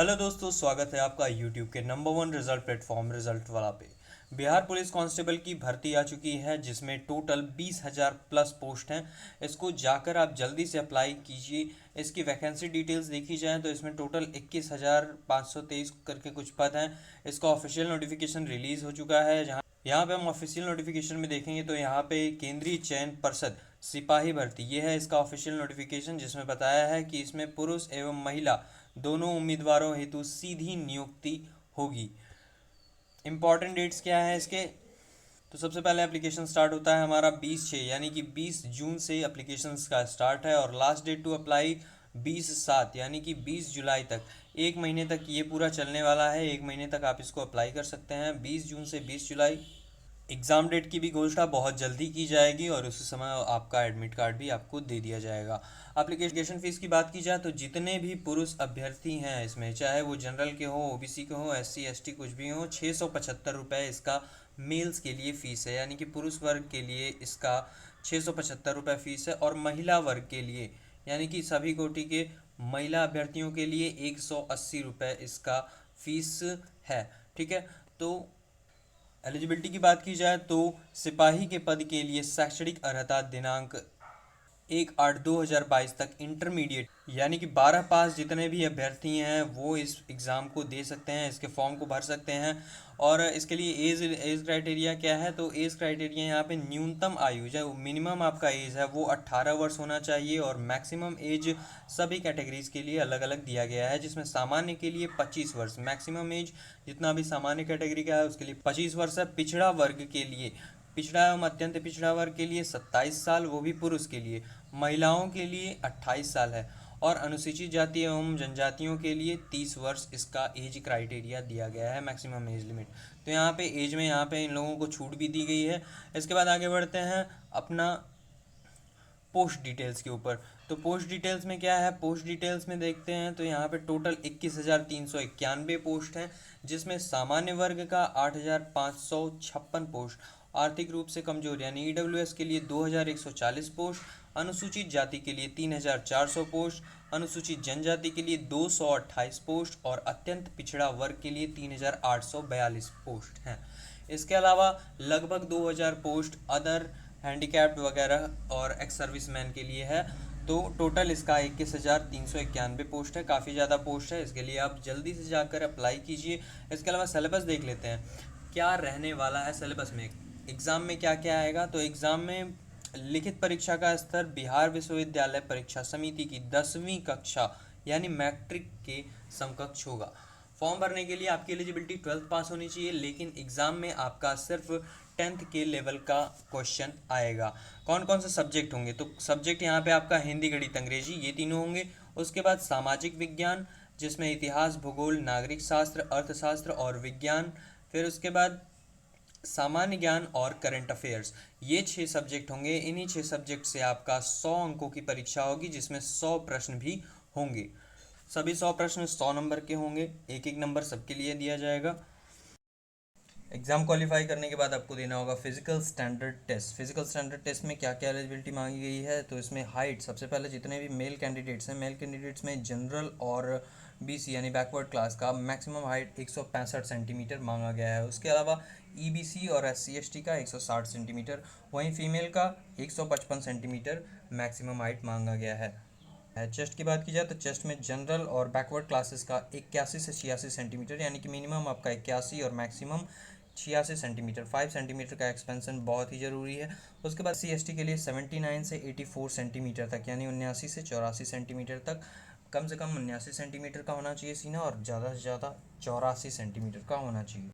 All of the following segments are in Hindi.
हेलो दोस्तों, स्वागत है आपका यूट्यूब के number one result platform result वाला पे। बिहार पुलिस कांस्टेबल की भर्ती आ चुकी है जिसमें टोटल 20,000 प्लस पोस्ट हैं। इसको जाकर आप जल्दी से अप्लाई कीजिए। इसकी वैकेंसी डिटेल्स देखी जाए तो इसमें टोटल 21,523 करके कुछ पद हैं। इसका ऑफिशियल नोटिफिकेशन रिलीज हो चुका है। जहाँ यहाँ पे हम ऑफिशियल नोटिफिकेशन में देखेंगे तो यहाँ पे केंद्रीय चयन पर्षद सिपाही भर्ती ये है इसका ऑफिशियल नोटिफिकेशन, जिसमें बताया है कि इसमें पुरुष एवं महिला दोनों उम्मीदवारों हेतु सीधी नियुक्ति होगी। इंपॉर्टेंट डेट्स क्या है इसके? तो सबसे पहले एप्लीकेशन स्टार्ट होता है हमारा 20/6 यानी कि 20 जून से एप्लीकेशन का स्टार्ट है, और लास्ट डेट टू अप्लाई 20/7 यानी कि 20 जुलाई तक। एक महीने तक ये पूरा चलने वाला है, एक महीने तक आप इसको अप्लाई कर सकते हैं 20 जून से 20 जुलाई। एग्ज़ाम डेट की भी घोषणा बहुत जल्दी की जाएगी और उसी समय आपका एडमिट कार्ड भी आपको दे दिया जाएगा। एप्लीकेशन फ़ीस की बात की जाए तो जितने भी पुरुष अभ्यर्थी हैं इसमें, चाहे वो जनरल के हो, ओबीसी के हो, एससी एसटी कुछ भी हो, 675 रुपये इसका मेल्स के लिए फ़ीस है, यानी कि पुरुष वर्ग के लिए इसका 675 रुपये फ़ीस है। और महिला वर्ग के लिए यानी कि सभी कोटि के महिला अभ्यर्थियों के लिए 180 रुपये इसका फ़ीस है। ठीक है। तो एलिजिबिलिटी की बात की जाए तो सिपाही के पद के लिए शैक्षणिक अर्हता दिनांक 1/8/2022 तक इंटरमीडिएट यानी कि 12 पास जितने भी अभ्यर्थी हैं वो इस एग्ज़ाम को दे सकते हैं, इसके फॉर्म को भर सकते हैं। और इसके लिए एज क्राइटेरिया क्या है? तो एज क्राइटेरिया यहाँ पे न्यूनतम आयु जो मिनिमम आपका एज है वो 18 वर्ष होना चाहिए, और मैक्सिमम एज सभी कैटेगरीज के लिए अलग अलग दिया गया है, जिसमें सामान्य के लिए 25 वर्ष मैक्सिमम एज जितना भी सामान्य कैटेगरी का है उसके लिए 25 वर्ष है। पिछड़ा वर्ग के लिए, पिछड़ा एवं अत्यंत पिछड़ा वर्ग के लिए 27 साल, वो भी पुरुष के लिए। महिलाओं के लिए 28 साल है, और अनुसूचित जाति एवं जनजातियों के लिए 30 वर्ष इसका एज क्राइटेरिया दिया गया है, मैक्सिमम एज लिमिट। तो यहाँ पे एज में यहाँ पे इन लोगों को छूट भी दी गई है। इसके बाद आगे बढ़ते हैं अपना पोस्ट डिटेल्स के ऊपर। तो पोस्ट डिटेल्स में क्या है? पोस्ट डिटेल्स में देखते हैं तो यहाँ पे टोटल 21,391 पोस्ट हैं, जिसमें सामान्य वर्ग का 8,556 पोस्ट, आर्थिक रूप से कमजोर यानी ईडब्ल्यूएस के लिए 2,140 पोस्ट, अनुसूचित जाति के लिए 3,400 पोस्ट, अनुसूचित जनजाति के लिए 228 पोस्ट, और अत्यंत पिछड़ा वर्ग के लिए 3,842 पोस्ट हैं। इसके अलावा लगभग 2,000 पोस्ट अदर हैंडीकैप्ड वगैरह और एक्स सर्विसमैन के लिए है। तो टोटल इसका 21,391 पोस्ट है, काफ़ी ज़्यादा पोस्ट है। इसके लिए आप जल्दी से जाकर अप्लाई कीजिए। इसके अलावा सिलेबस देख लेते हैं क्या रहने वाला है सिलेबस में। एग्ज़ाम में क्या क्या आएगा? तो एग्ज़ाम में लिखित परीक्षा का स्तर बिहार विश्वविद्यालय परीक्षा समिति की 10वीं कक्षा यानी मैट्रिक के समकक्ष होगा। फॉर्म भरने के लिए आपकी एलिजिबिलिटी 12th पास होनी चाहिए, लेकिन एग्ज़ाम में आपका सिर्फ 10th के लेवल का क्वेश्चन आएगा। कौन कौन से सब्जेक्ट होंगे? तो सब्जेक्ट यहाँ पे आपका हिंदी, गणित, अंग्रेजी ये तीनों होंगे। उसके बाद सामाजिक विज्ञान, जिसमें इतिहास, भूगोल, नागरिक शास्त्र, अर्थशास्त्र और विज्ञान। फिर उसके बाद सामान्य ज्ञान और करंट अफेयर्स, ये 6 सब्जेक्ट होंगे। इन्हीं 6 सब्जेक्ट से आपका 100 अंकों की परीक्षा होगी, जिसमें 100 प्रश्न भी होंगे। सभी 100 प्रश्न 100 नंबर के होंगे, एक एक नंबर सबके लिए दिया जाएगा। एग्ज़ाम क्वालिफाई करने के बाद आपको देना होगा physical standard test. Physical standard test में क्या क्या एलिजिबिलिटी मांगी गई है? तो इसमें हाइट, सबसे पहले जितने भी मेल कैंडिडेट्स हैं, मेल कैंडिडेट्स में जनरल और बीसी यानी बैकवर्ड क्लास का मैक्सिमम हाइट 165 सेंटीमीटर मांगा गया है। उसके अलावा ईबीसी और एससी एसटी का 160 सेंटीमीटर, वहीं फीमेल का 155 सेंटीमीटर मैक्सिमम हाइट मांगा गया है। चेस्ट की बात की जाए तो चेस्ट में जनरल और बैकवर्ड क्लासेस का 81 से 86 सेंटीमीटर यानी कि मिनिमम आपका 81 और मैक्सिमम 86 सेंटीमीटर, 5 सेंटीमीटर का एक्सपेंशन बहुत ही ज़रूरी है। उसके बाद CST के लिए 79 से 84 सेंटीमीटर तक यानी 79 से 84 सेंटीमीटर तक, कम से कम 79 सेंटीमीटर का होना चाहिए सीना, और ज़्यादा से ज़्यादा 84 सेंटीमीटर का होना चाहिए।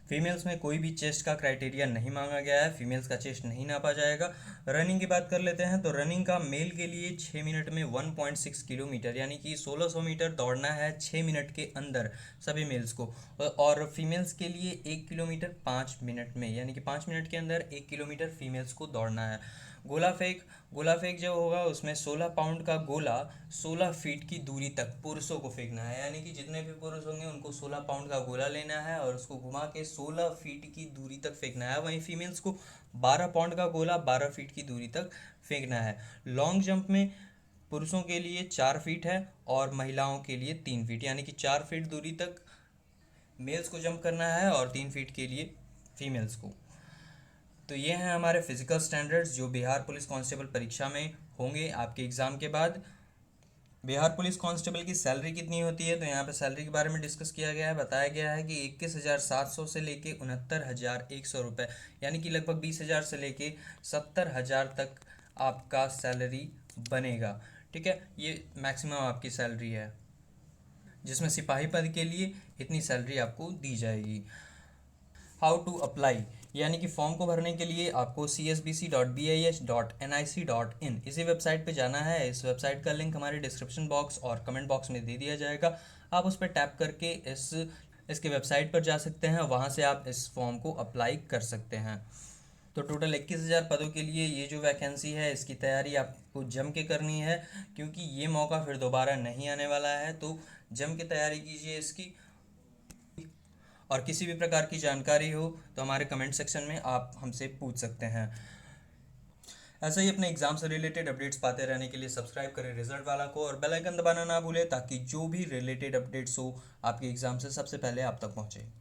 फीमेल्स में कोई भी चेस्ट का क्राइटेरिया नहीं मांगा गया है, फीमेल्स का चेस्ट नहीं नापा जाएगा। रनिंग की बात कर लेते हैं तो रनिंग का मेल के लिए 6 मिनट में 1.6 किलोमीटर यानी कि 1600 मीटर दौड़ना है 6 मिनट के अंदर सभी मेल्स को, और फीमेल्स के लिए 1 किलोमीटर 5 मिनट में यानी कि 5 मिनट के अंदर 1 किलोमीटर फीमेल्स को दौड़ना है। गोला फेंक जो होगा उसमें 16 पाउंड का गोला 16 फीट की दूरी तक पुरुषों को फेंकना है, यानी कि जितने भी पुरुष होंगे उनको 16 पाउंड का गोला लेना है और उसको घुमा के 16 फीट की दूरी तक फेंकना है। वहीं फीमेल्स को 12 पाउंड का गोला 12 फीट की दूरी तक फेंकना है। लॉन्ग जंप में पुरुषों के लिए 4 फीट है और महिलाओं के लिए 3 फीट, यानी कि 4 फीट दूरी तक मेल्स को जंप करना है और 3 फीट के लिए फीमेल्स को। तो ये हैं हमारे फिजिकल स्टैंडर्ड्स जो बिहार पुलिस कांस्टेबल परीक्षा में होंगे आपके एग्ज़ाम के बाद। बिहार पुलिस कांस्टेबल की सैलरी कितनी होती है, तो यहाँ पे सैलरी के बारे में डिस्कस किया गया है। बताया गया है कि 21,700 से लेके 69,100 रुपये, यानी कि लगभग 20,000 से लेके 70,000 तक आपका सैलरी बनेगा। ठीक है, ये मैक्सिमम आपकी सैलरी है, जिसमें सिपाही पद के लिए इतनी सैलरी आपको दी जाएगी। हाउ टू अप्लाई, यानी कि फॉर्म को भरने के लिए आपको csbc.bis.nic.in इसी वेबसाइट पे जाना है। इस वेबसाइट का लिंक हमारे डिस्क्रिप्शन बॉक्स और कमेंट बॉक्स में दे दिया जाएगा। आप उस पर टैप करके इसके वेबसाइट पर जा सकते हैं, वहाँ से आप इस फॉर्म को अप्लाई कर सकते हैं। तो टोटल 21,000 पदों के लिए ये जो वैकेंसी है, इसकी तैयारी आपको जम के करनी है, क्योंकि ये मौका फिर दोबारा नहीं आने वाला है। तो जम के तैयारी कीजिए इसकी। और किसी भी प्रकार की जानकारी हो तो हमारे कमेंट सेक्शन में आप हमसे पूछ सकते हैं। ऐसे ही अपने एग्जाम से रिलेटेड अपडेट्स पाते रहने के लिए सब्सक्राइब करें रिजल्ट वाला को, और बेल आइकन दबाना ना भूलें, ताकि जो भी रिलेटेड अपडेट्स हो आपके एग्जाम से सबसे पहले आप तक पहुंचे।